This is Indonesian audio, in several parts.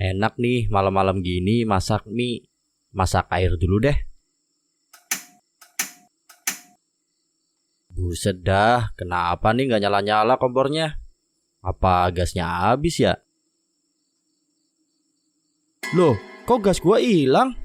Enak nih malam-malam gini masak mie. Masak air dulu deh. Buset dah, kenapa nih gak nyala-nyala kompornya? Apa gasnya habis ya? Loh, kok gas gua hilang?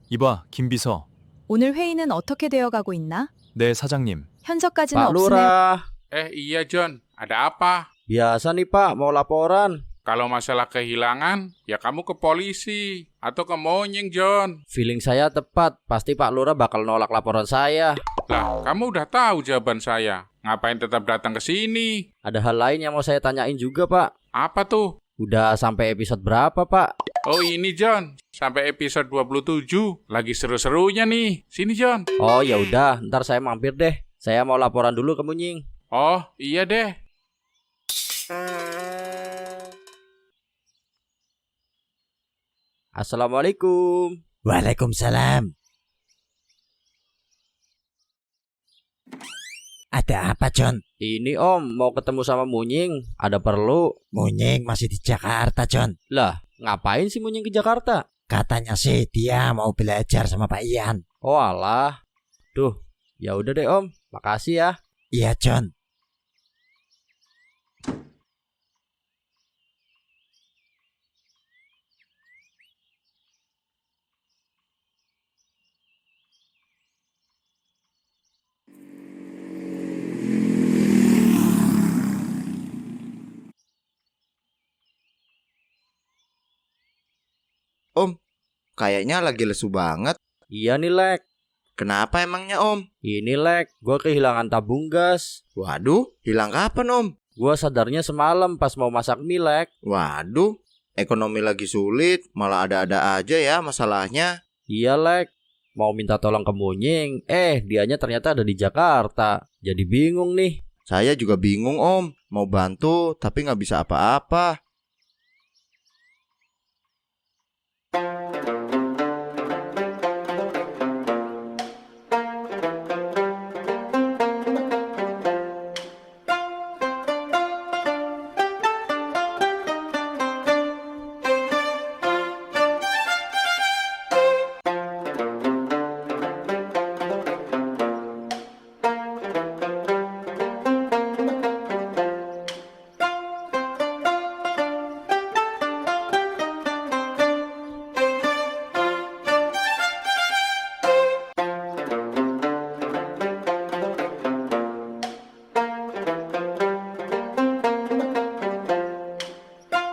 이봐, 김비서. 오늘 회의는 어떻게 되어가고 있나? 네, 사장님. 현저까지는 Pak 없으면 Lurah, Iya John, ada apa? biasa nih Pak, mau laporan. Kalau masalah kehilangan, ya kamu ke polisi atau ke Monyeng John. Feeling saya tepat, pasti Pak Lurah bakal nolak laporan saya. Lah, kamu udah tahu jawaban saya. Ngapain tetap datang ke sini? Ada hal lain yang mau saya tanyain juga Pak. Apa tuh? Udah sampai episode berapa Pak? Oh ini John, sampai episode 27. Lagi seru-serunya nih. Sini John. Oh ya udah, ntar saya mampir deh. Saya mau laporan dulu ke Munying. Oh iya deh. Assalamualaikum. Waalaikumsalam. Ada apa, John? Ini Om, mau ketemu sama Munying. Ada perlu. Munying masih di Jakarta, John. Lah, ngapain sih Munying ke Jakarta? Katanya sih dia mau belajar sama Pak Ian. Oh alah. Duh, ya udah deh Om. Makasih ya. Iya, John. Om, kayaknya lagi lesu banget. Iya nih Lek. Kenapa emangnya Om? Ini Lek, gue kehilangan tabung gas. Waduh, hilang kapan Om? Gue sadarnya semalam pas mau masak mie Lek. Waduh, ekonomi lagi sulit, malah ada-ada aja ya masalahnya. Iya Lek, mau minta tolong ke Munying. Dianya ternyata ada di Jakarta. Jadi bingung nih. Saya juga bingung Om, mau bantu tapi nggak bisa apa-apa.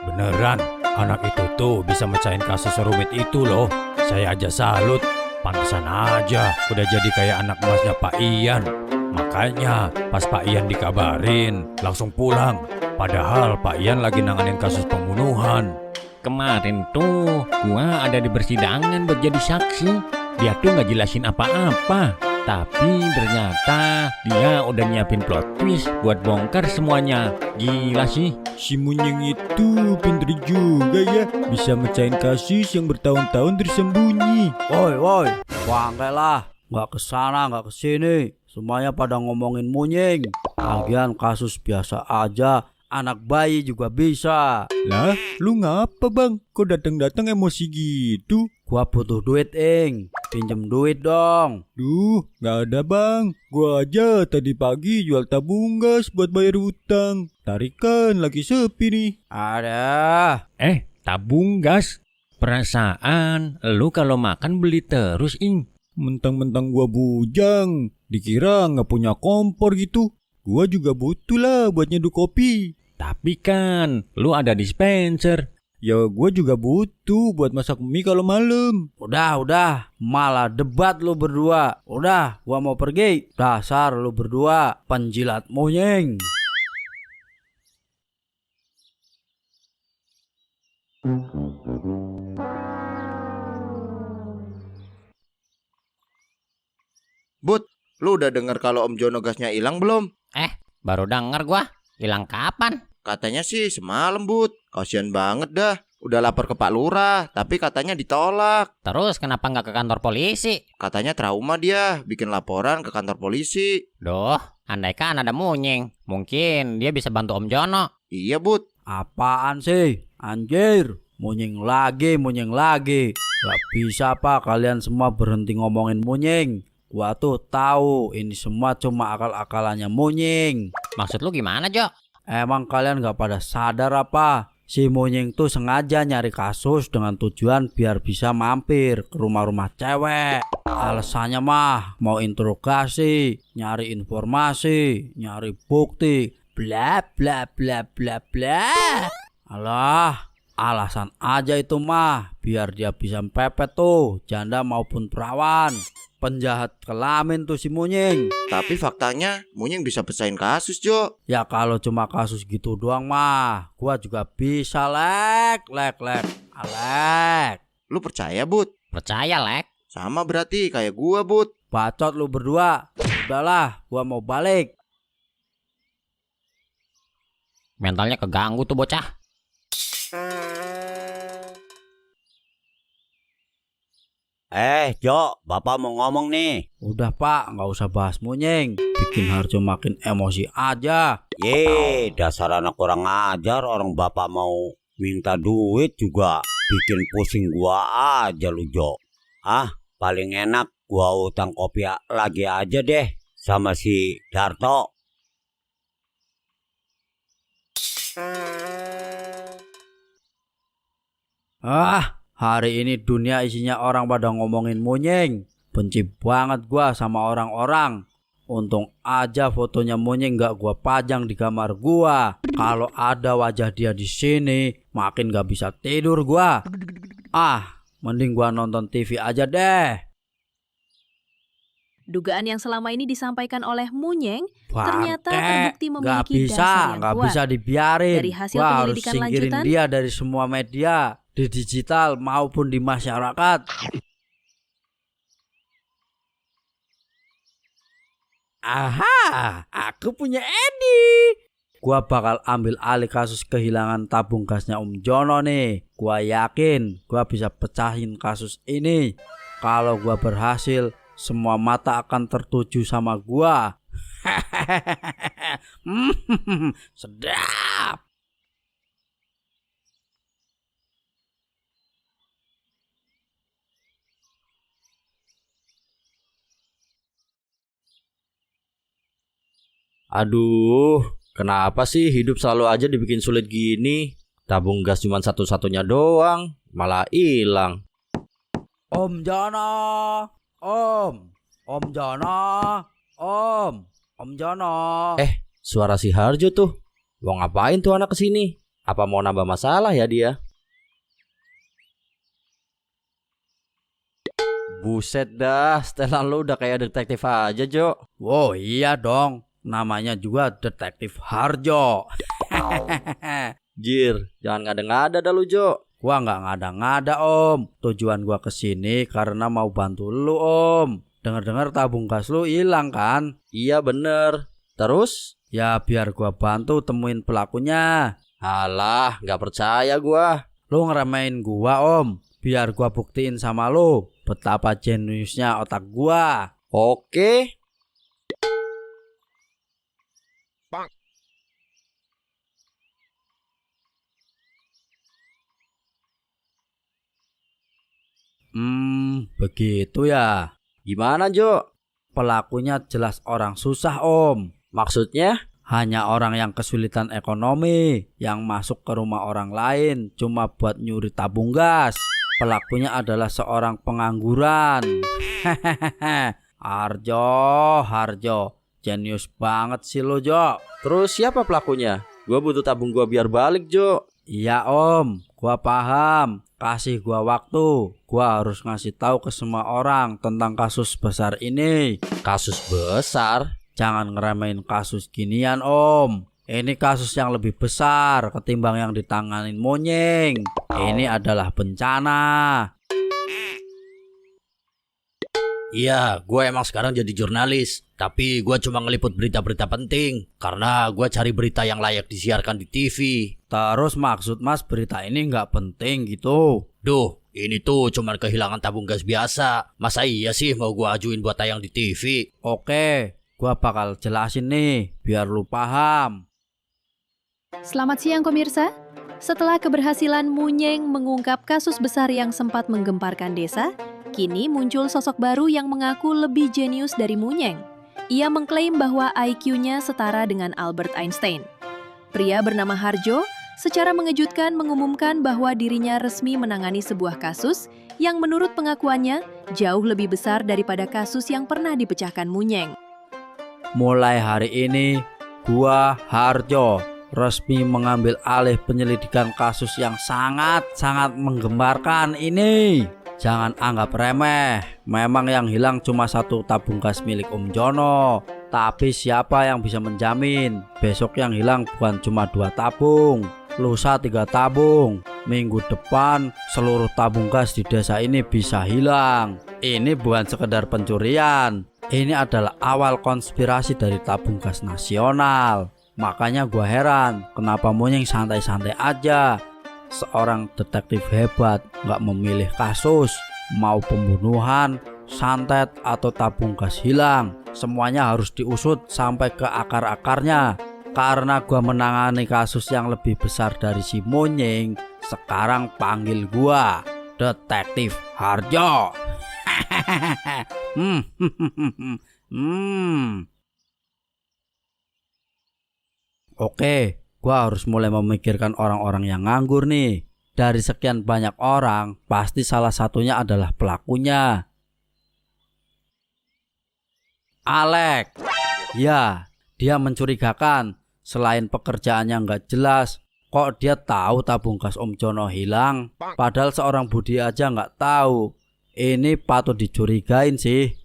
Beneran, anak itu tuh bisa mecahin kasus serumit itu loh. Saya aja salut. Pantesan aja udah jadi kayak anak emasnya Pak Ian. Makanya pas Pak Ian dikabarin langsung pulang. Padahal Pak Ian lagi nanganin kasus pembunuhan. Kemarin tuh gua ada di persidangan buat jadi saksi. Dia tuh nggak jelasin apa-apa. Tapi ternyata dia udah nyiapin plot twist buat bongkar semuanya. Gila sih. Si Munying itu pinter juga ya. Bisa mecahin kasus yang bertahun-tahun tersembunyi. Woi, bangke lah. Nggak kesana, nggak kesini. Semuanya pada ngomongin Munying. Lagian kasus biasa aja. Anak bayi juga bisa. Lah, lu ngapa bang? Kok datang-datang emosi gitu? Gua butuh duit, Ing. Pinjem duit dong. Duh, gak ada bang. Gua aja tadi pagi jual tabung gas buat bayar hutang. Tarikan lagi sepi nih. Ada. Tabung gas. Perasaan lu kalau makan beli terus, Ing. Mentang-mentang gua bujang. Dikira gak punya kompor gitu. Gua juga butuh lah buat nyeduh kopi. Tapi kan lu ada dispenser. Ya gua juga butuh buat masak mie kalau malam. Udah. Malah debat lu berdua. Udah, gua mau pergi. Dasar lu berdua penjilat Munying. Bud, lu udah denger kalau Om Jono gasnya hilang belum? Baru denger gua. Hilang kapan? Katanya sih semalam, Bud. Kasian banget dah. Udah lapor ke Pak Lurah, tapi katanya ditolak. Terus kenapa nggak ke kantor polisi? Katanya trauma dia, bikin laporan ke kantor polisi. Duh, andaikan ada Munying. Mungkin dia bisa bantu Om Jono. Iya, Bud. Apaan sih? Anjir, munying lagi. Gak bisa apa kalian semua berhenti ngomongin munying. Gua tuh tahu ini semua cuma akal-akalannya munying. Maksud lu gimana, Jo? Emang kalian gak pada sadar apa? Si munying tuh sengaja nyari kasus dengan tujuan biar bisa mampir ke rumah-rumah cewek. Alasannya mah mau interogasi, nyari informasi, nyari bukti, bla bla bla bla bla. Alah, alasan aja itu mah biar dia bisa pepet tuh janda maupun perawan. Penjahat kelamin tuh si munying. Tapi faktanya Munying bisa pecahin kasus, Jo. Ya kalau cuma kasus gitu doang mah gua juga bisa lek. Alek. Lu percaya, Bud? Percaya, Lek. Sama berarti kayak gua, Bud. Bacot lu berdua. Udahlah, gua mau balik. Mentalnya keganggu tuh bocah. Jo, Bapak mau ngomong nih. Udah Pak, nggak usah bahas munying. Bikin Harjo makin emosi aja. Dasar anak kurang ajar. Orang Bapak mau minta duit juga bikin pusing gua aja lu, Jo. Paling enak gua utang kopi lagi aja deh sama si Darto. Hari ini dunia isinya orang pada ngomongin munying. Benci banget gua sama orang-orang. Untung aja fotonya munying gak gua pajang di kamar gua. Kalau ada wajah dia di sini, makin gak bisa tidur gua. Mending gua nonton TV aja deh. Dugaan yang selama ini disampaikan oleh Munyeng Bangke, ternyata terbukti memiliki gak bisa, dasar yang gak kuat. bisa dibiarin. Dari hasil gua harus penyelidikan singkirin lanjutan, dia dari semua media, di digital maupun di masyarakat. Aku punya Edi. Gua bakal ambil alih kasus kehilangan tabung gasnya Om Jono nih. Gua yakin gua bisa pecahin kasus ini. Kalau gua berhasil, semua mata akan tertuju sama gua. Sedap. Aduh, kenapa sih hidup selalu aja dibikin sulit gini? Tabung gas cuma satu-satunya doang, malah hilang. Om Jono, Om Jono, Om Jono. Suara si Harjo tuh. Mau ngapain tuh anak kesini? Apa mau nambah masalah ya dia? Buset dah, setelan lu udah kayak detektif aja, Jo. Wow, iya dong. Namanya juga Detektif Harjo. Jir, jangan ngada-ngada dah lu, Jo. Gua nggak ngada-ngada Om. Tujuan gua kesini karena mau bantu lu Om. Dengar-dengar tabung gas lu hilang kan? Iya bener. Terus? Ya biar gua bantu temuin pelakunya. Alah, nggak percaya gua. Lu ngeremehin gua Om. Biar gua buktiin sama lu betapa jeniusnya otak gua. Oke. Begitu ya. Gimana, Jo? Pelakunya jelas orang susah Om. Maksudnya? Hanya orang yang kesulitan ekonomi yang masuk ke rumah orang lain cuma buat nyuri tabung gas. Pelakunya adalah seorang pengangguran. Harjo, jenius banget sih lo, Jo. Terus siapa pelakunya? Gua butuh tabung gua biar balik, Jo. Iya Om, gua paham. Kasih gua waktu. Gua harus ngasih tahu ke semua orang tentang kasus besar ini. Kasus besar? Jangan ngeremehin kasus ginian Om. Ini kasus yang lebih besar ketimbang yang ditanganin Munying. Ini adalah bencana. Iya, gue emang sekarang jadi jurnalis. Tapi gue cuma ngeliput berita-berita penting. Karena gue cari berita yang layak disiarkan di TV. Terus maksud mas berita ini nggak penting gitu? Duh, ini tuh cuma kehilangan tabung gas biasa. Masa iya sih mau gue ajuin buat tayang di TV? Oke, gua bakal jelasin nih biar lu paham. Selamat siang pemirsa. Setelah keberhasilan Munyeng mengungkap kasus besar yang sempat menggemparkan desa, kini muncul sosok baru yang mengaku lebih jenius dari Munyeng. Ia mengklaim bahwa IQ-nya setara dengan Albert Einstein. Pria bernama Harjo secara mengejutkan mengumumkan bahwa dirinya resmi menangani sebuah kasus yang menurut pengakuannya jauh lebih besar daripada kasus yang pernah dipecahkan Munyeng. Mulai hari ini, gua Harjo resmi mengambil alih penyelidikan kasus yang sangat-sangat menggemparkan ini. Jangan anggap remeh, memang yang hilang cuma 1 tabung gas milik Om Jono. Tapi siapa yang bisa menjamin besok yang hilang bukan cuma 2 tabung, lusa 3 tabung, minggu depan seluruh tabung gas di desa ini bisa hilang. Ini bukan sekedar pencurian, ini adalah awal konspirasi dari tabung gas nasional. Makanya gua heran kenapa Munyeng santai-santai aja. Seorang detektif hebat gak memilih kasus, mau pembunuhan, santet atau tabung gas hilang, semuanya harus diusut sampai ke akar-akarnya. Karena gua menangani kasus yang lebih besar dari si Munyeng, sekarang panggil gua Detektif Harjo. Oke, gua harus mulai memikirkan orang-orang yang nganggur nih. Dari sekian banyak orang, pasti salah satunya adalah pelakunya. Alek. Ya, dia mencurigakan. Selain pekerjaannya nggak jelas, kok dia tahu tabung gas Om Jono hilang? Padahal seorang Budi aja nggak tahu. Ini patut dicurigain sih.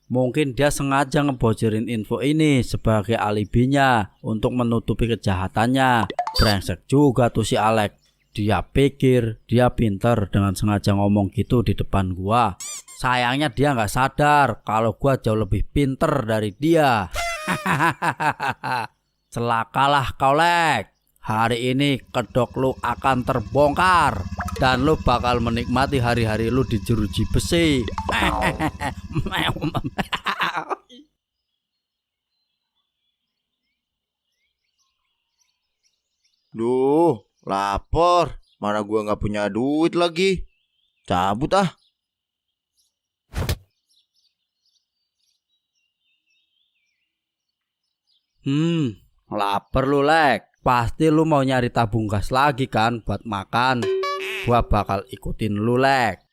Mungkin dia sengaja ngebocorin info ini sebagai alibinya untuk menutupi kejahatannya. Brengsek juga tuh si Alek. Dia pikir dia pinter dengan sengaja ngomong gitu di depan gua. Sayangnya dia nggak sadar kalau gua jauh lebih pinter dari dia. Celakalah kau, Lek. Hari ini kedok lu akan terbongkar dan lu bakal menikmati hari-hari lu di jeruji besi. Duh, lapar. Mana gua nggak punya duit lagi. Cabut ah. Lapar lu, Lek. Pasti lu mau nyari tabung gas lagi kan buat makan. Gua bakal ikutin lu, Lek.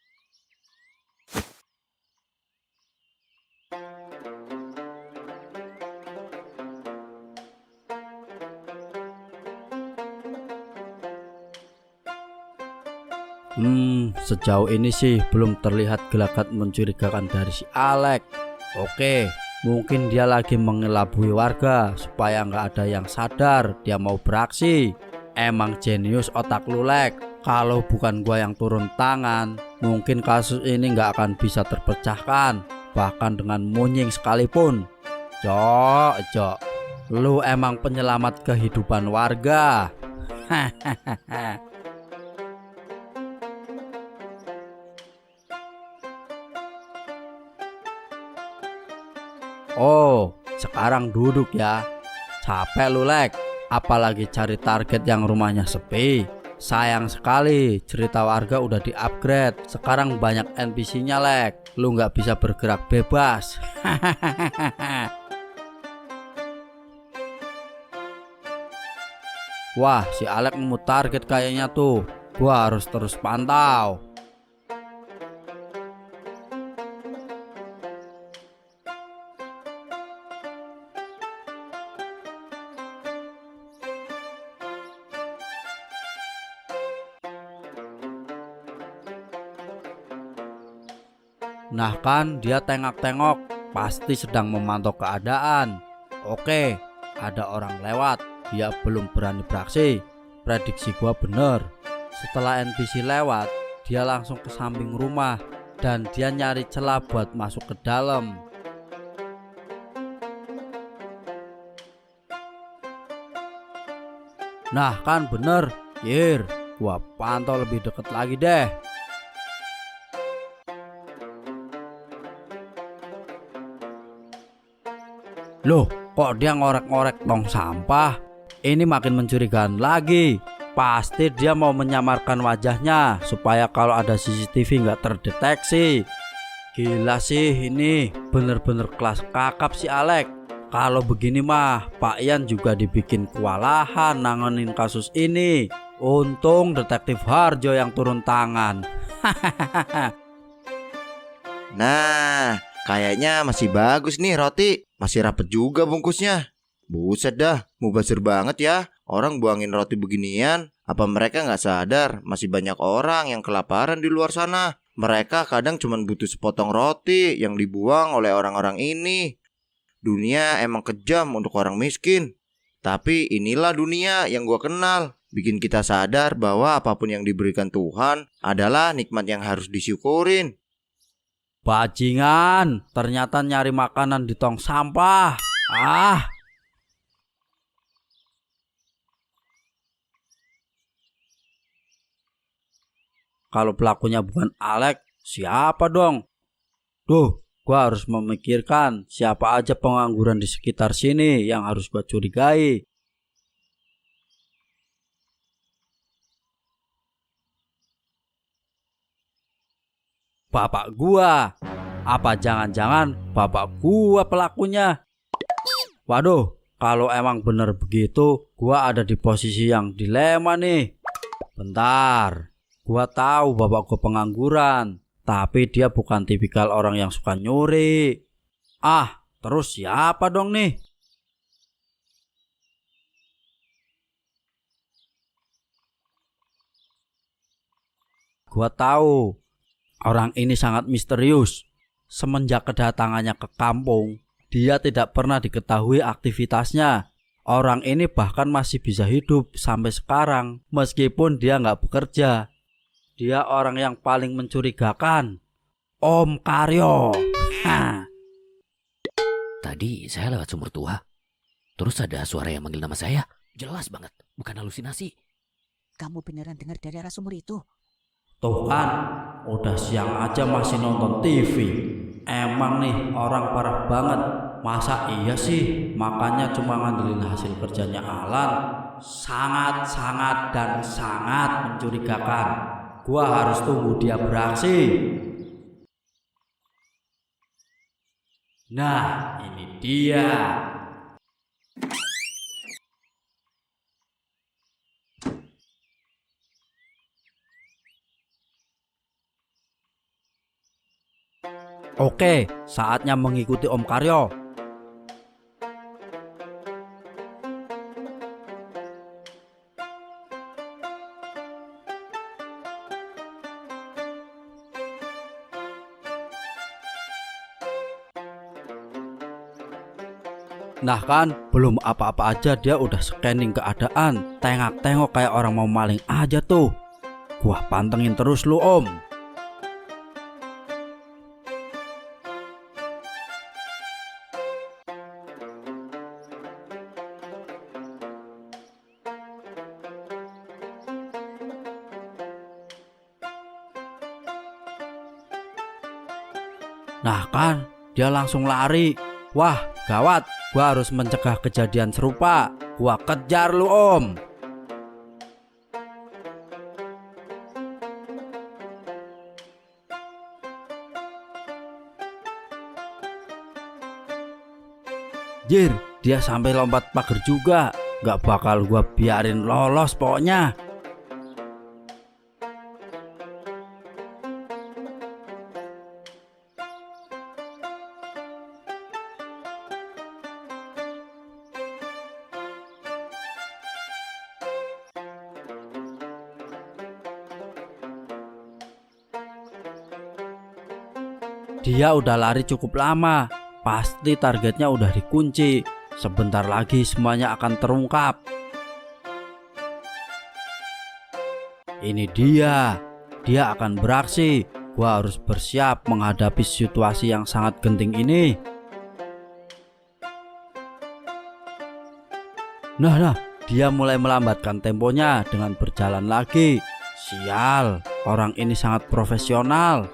Sejauh ini sih belum terlihat gelagat mencurigakan dari si Alek. Oke, mungkin dia lagi mengelabui warga supaya nggak ada yang sadar dia mau beraksi. Emang jenius otak lu, Lek. Kalau bukan gua yang turun tangan, mungkin kasus ini nggak akan bisa terpecahkan, bahkan dengan Munyeng sekalipun. Jok, lu emang penyelamat kehidupan warga. Oh, sekarang duduk ya. Capek lu, Lek. Apalagi cari target yang rumahnya sepi. Sayang sekali, cerita warga udah di-upgrade. Sekarang banyak NPC-nya, Lek. Lu nggak bisa bergerak bebas. Wah, si Alek nemu target kayaknya tuh. Gua harus terus pantau. Nah kan dia tengok-tengok, pasti sedang memantau keadaan. Oke, ada orang lewat, dia belum berani beraksi. Prediksi gua bener. Setelah NPC lewat, dia langsung ke samping rumah. dan dia nyari celah buat masuk ke dalam. Nah kan bener, Yir, gua pantau lebih deket lagi deh. Loh, kok dia ngorek-ngorek tong sampah? Ini makin mencurigakan lagi. Pasti dia mau menyamarkan wajahnya supaya kalau ada CCTV nggak terdeteksi. Gila sih, ini bener-bener kelas kakap si Alek. Kalau begini mah Pak Ian juga dibikin kewalahan nanganin kasus ini. Untung detektif Harjo yang turun tangan. Nah, kayaknya masih bagus nih roti. Masih rapet juga bungkusnya. Buset dah, mubazir banget ya. Orang buangin roti beginian. Apa mereka nggak sadar masih banyak orang yang kelaparan di luar sana? Mereka kadang cuma butuh sepotong roti yang dibuang oleh orang-orang ini. Dunia emang kejam untuk orang miskin. Tapi inilah dunia yang gua kenal. Bikin kita sadar bahwa apapun yang diberikan Tuhan adalah nikmat yang harus disyukurin. Bajingan, ternyata nyari makanan di tong sampah. Kalau pelakunya bukan Alek, siapa dong? Duh, gua harus memikirkan siapa aja pengangguran di sekitar sini yang harus gua curigai. Bapak gua. Apa jangan-jangan bapak gua pelakunya? Waduh, kalau emang bener begitu, gua ada di posisi yang dilema nih. Bentar, gua tahu bapak gua pengangguran, tapi dia bukan tipikal orang yang suka nyuri. Terus siapa dong nih? Gua tahu. Orang ini sangat misterius. Semenjak kedatangannya ke kampung, dia tidak pernah diketahui aktivitasnya. Orang ini bahkan masih bisa hidup sampai sekarang, meskipun dia nggak bekerja. Dia orang yang paling mencurigakan, Om Karyo. Tadi saya lewat sumur tua, terus ada suara yang manggil nama saya. Jelas banget, bukan halusinasi. Kamu beneran dengar dari arah sumur itu? Tuh kan, udah siang aja masih nonton TV. Emang nih orang parah banget. Masa iya sih makanya cuma ngandelin hasil kerjanya Alan? Sangat dan sangat mencurigakan. Gua harus tunggu dia beraksi. Nah, ini dia. Oke, saatnya mengikuti Om Karyo. Nah kan, belum apa-apa aja dia udah scanning keadaan. Tengok-tengok kayak orang mau maling aja tuh. Gua pantengin terus lu Om. Nah kan, dia langsung lari. Wah, gawat. Gua harus mencegah kejadian serupa. Gua kejar lu Om. Jir, dia sampai lompat pagar juga. Gak bakal gua biarin lolos pokoknya. Dia udah lari cukup lama. Pasti targetnya udah dikunci. Sebentar lagi semuanya akan terungkap. Ini dia. Dia akan beraksi. Gua harus bersiap menghadapi situasi yang sangat genting ini. Nah, dia mulai melambatkan temponya dengan berjalan lagi. Sial, orang ini sangat profesional.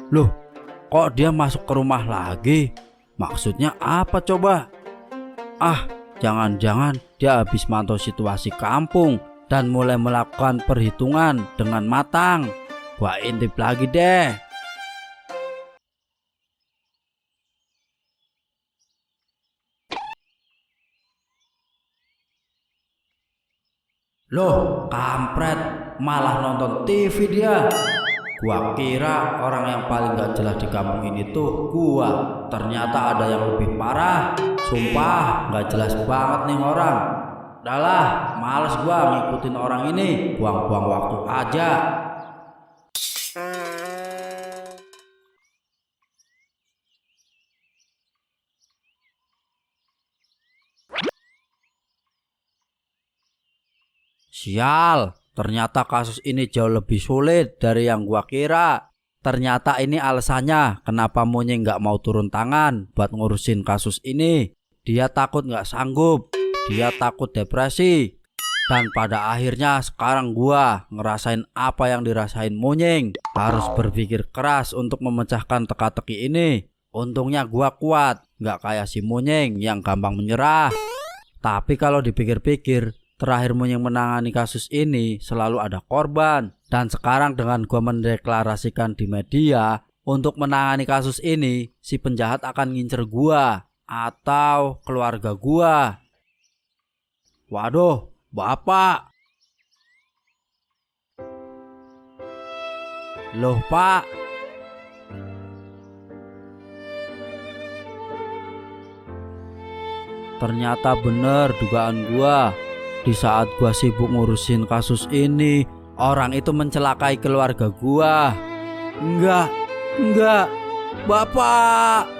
Loh, kok dia masuk ke rumah lagi? Maksudnya apa coba? Jangan-jangan dia habis mantau situasi kampung dan mulai melakukan perhitungan dengan matang. Gua intip lagi deh. Loh, kampret, malah nonton TV dia. Gua kira orang yang paling gak jelas di kampung ini tuh gua. Ternyata ada yang lebih parah. Sumpah gak jelas banget nih orang. Udahlah, males gua ngikutin orang ini. Buang-buang waktu aja. Sial, ternyata kasus ini jauh lebih sulit dari yang gua kira. Ternyata ini alasannya kenapa Monyeng gak mau turun tangan buat ngurusin kasus ini. Dia takut gak sanggup, dia takut depresi. Dan pada akhirnya sekarang gua ngerasain apa yang dirasain Monyeng. Harus berpikir keras untuk memecahkan teka-teki ini. Untungnya gua kuat, gak kayak si Monyeng yang gampang menyerah. Tapi kalau dipikir-pikir, terakhir Monyeng menangani kasus ini selalu ada korban. Dan sekarang dengan gua mendeklarasikan di media untuk menangani kasus ini, si penjahat akan ngincer gua atau keluarga gua. Waduh, Bapak. Loh, Pak. Ternyata bener dugaan gua. Di saat gua sibuk ngurusin kasus ini, orang itu mencelakai keluarga gua. Enggak, Bapak.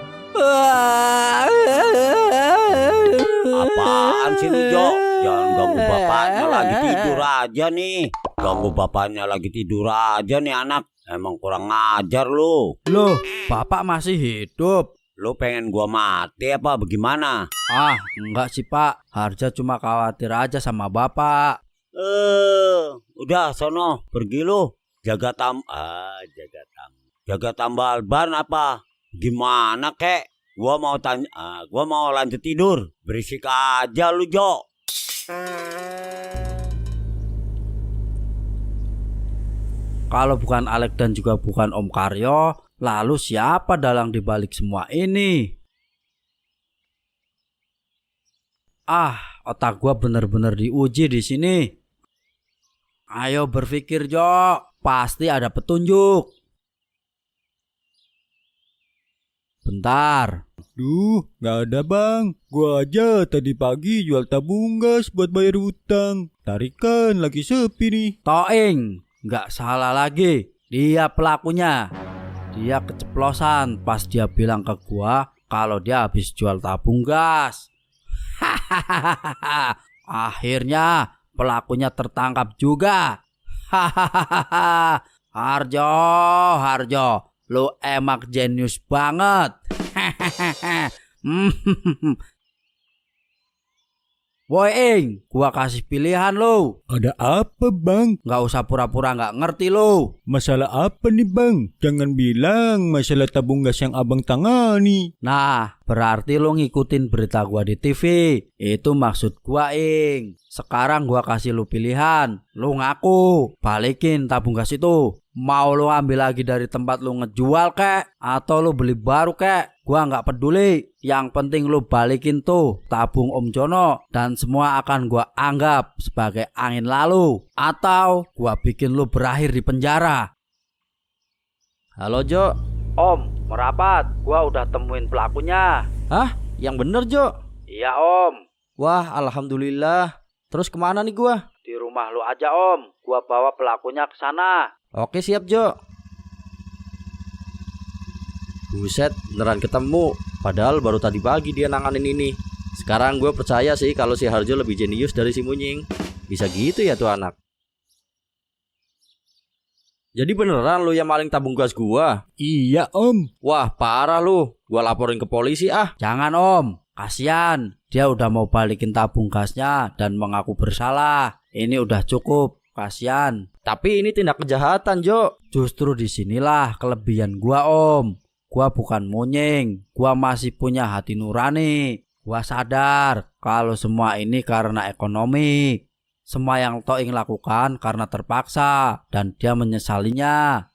Apaan sih lu, Jo? Jangan ganggu bapaknya lagi tidur aja nih. Ganggu bapaknya lagi tidur aja nih anak. Emang kurang ngajar lu. Loh, Bapak masih hidup? Lu pengen gua mati apa bagaimana? Enggak sih Pak. Harja cuma khawatir aja sama Bapak. Udah sono, pergi lu. Jaga tambal ban apa? Gimana kek? Gua mau lanjut tidur. Berisik aja lu, Jo. Kalau bukan Alek dan juga bukan Om Karyo, lalu siapa dalang dibalik semua ini? Otak gua bener-bener diuji di sini. Ayo berpikir, Jo. Pasti ada petunjuk. Bentar. Gak ada bang. Gua aja tadi pagi jual tabung gas buat bayar hutang. Tarikan lagi sepi nih. Toing, gak salah lagi. Dia pelakunya. Dia keceplosan pas dia bilang ke gua kalau dia habis jual tabung gas. Akhirnya pelakunya tertangkap juga. Harjo, lu emang jenius banget. Woi Ing, gua kasih pilihan lo. Ada apa bang? Gak usah pura-pura gak ngerti lo. Masalah apa nih bang? Jangan bilang masalah tabung gas yang abang tangani. Nah, berarti lo ngikutin berita gua di TV. Itu maksud gua Ing. Sekarang gua kasih lo pilihan. Lo ngaku balikin tabung gas itu. Mau lo ambil lagi dari tempat lo ngejual kek, atau lo beli baru kek, gua nggak peduli. Yang penting lo balikin tuh tabung Om Jono, dan semua akan gua anggap sebagai angin lalu, atau gua bikin lo berakhir di penjara. Halo Jo. Om, merapat. Gua udah temuin pelakunya. Hah? Yang bener Jo? Iya Om. Wah, alhamdulillah. Terus kemana nih gua? Di rumah lo aja Om. Gua bawa pelakunya ke sana. Oke siap Jo. Buset, beneran ketemu. Padahal baru tadi pagi dia nanganin ini. Sekarang gue percaya sih kalau si Harjo lebih jenius dari si Munying. Bisa gitu ya tuh anak. Jadi beneran lu yang maling tabung gas gua? Iya om. Wah parah lu. Gua laporin ke polisi ah. Jangan om, kasihan. Dia udah mau balikin tabung gasnya dan mengaku bersalah. Ini udah cukup, kasihan. Tapi ini tindak kejahatan Jo. Justru disinilah kelebihan gua om. Gua bukan Munying. Gua masih punya hati nurani. Gua sadar kalau semua ini karena ekonomi. Semua yang Toing lakukan karena terpaksa dan dia menyesalinya.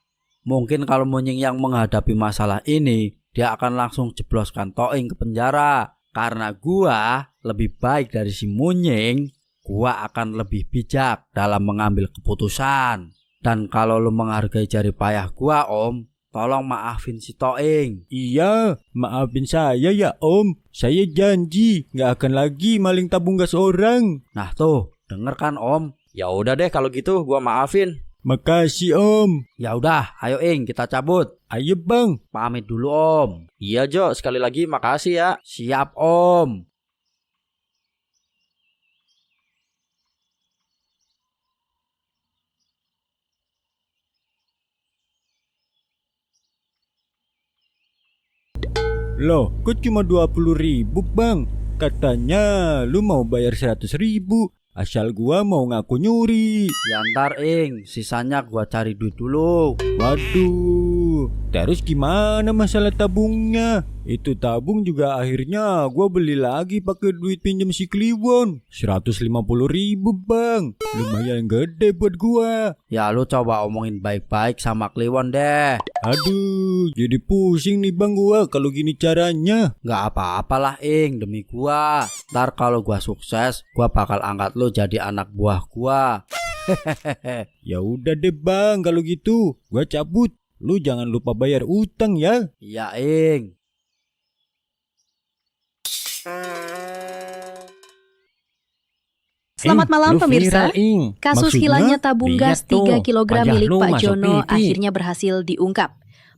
Mungkin kalau Munying yang menghadapi masalah ini, dia akan langsung jebloskan Toing ke penjara. Karena gua lebih baik dari si Munying, gua akan lebih bijak dalam mengambil keputusan. Dan kalau lu menghargai jerih payah gua om, tolong maafin si Toing. Iya, maafin saya ya om. Saya janji gak akan lagi maling tabung gas orang. Nah tuh, denger kan om? Ya udah deh kalau gitu gua maafin. Makasih om. Ya udah, ayo Ing kita cabut. Ayo bang. Pamit dulu om. Iya Jo, sekali lagi makasih ya. Siap om. Loh, kok cuma 20.000 bang? Katanya lu mau bayar 100.000. Asal gua mau ngaku nyuri. Ya ntar Ing, sisanya gua cari duit dulu. Waduh, terus gimana masalah tabungnya? Itu tabung juga akhirnya gua beli lagi pakai duit pinjam si Kliwon. 150.000 bang. Lumayan gede buat gua. Ya lu coba omongin baik-baik sama Kliwon deh. Aduh, jadi pusing nih bang gua kalau gini caranya. Gak apa-apalah Ing, demi gua. Ntar kalau gua sukses, gua bakal angkat lu jadi anak buah gua. Ya udah deh bang, kalau gitu gua cabut. Lu jangan lupa bayar utang ya. Iya Ing. Selamat malam lu pemirsa. viral, Ing. Kasus Maksudnya? hilangnya tabung gas Lihat tuh, 3 kg wajah milik lu Pak masuk Jono TV. akhirnya berhasil diungkap.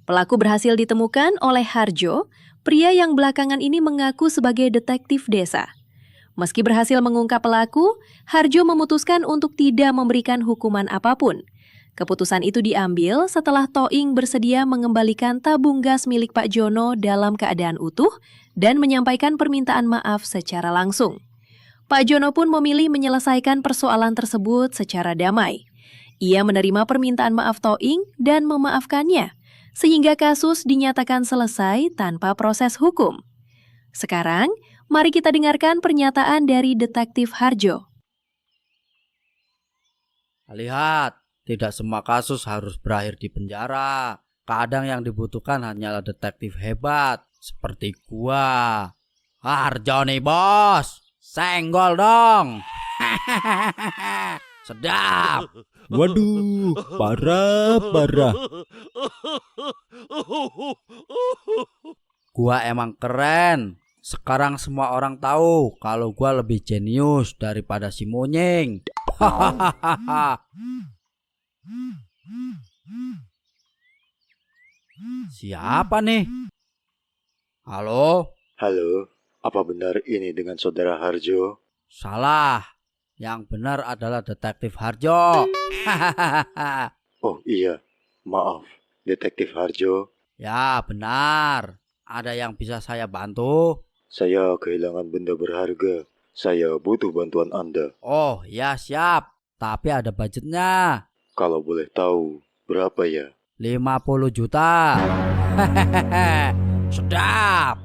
Pelaku berhasil ditemukan oleh Harjo, pria yang belakangan ini mengaku sebagai detektif desa. Meski berhasil mengungkap pelaku, Harjo memutuskan untuk tidak memberikan hukuman apapun. Keputusan itu diambil setelah Toing bersedia mengembalikan tabung gas milik Pak Jono dalam keadaan utuh dan menyampaikan permintaan maaf secara langsung. Pak Jono pun memilih menyelesaikan persoalan tersebut secara damai. Ia menerima permintaan maaf Toing dan memaafkannya, sehingga kasus dinyatakan selesai tanpa proses hukum. Sekarang, mari kita dengarkan pernyataan dari Detektif Harjo. Lihat, tidak semua kasus harus berakhir di penjara. Kadang yang dibutuhkan hanyalah detektif hebat, seperti gua. Harjo nih bos, senggol dong. Sedap. Waduh, parah. Gua emang keren. Sekarang semua orang tahu kalau gua lebih jenius daripada si Munying. Siapa nih? Halo? Halo, apa benar ini dengan saudara Harjo? Salah. Yang benar adalah detektif Harjo. Oh iya, maaf, detektif Harjo. Ya benar. Ada yang bisa saya bantu? Saya kehilangan benda berharga. Saya butuh bantuan Anda. Oh ya siap. Tapi ada budgetnya. Kalau boleh tahu, berapa ya? 50 juta. Sedap.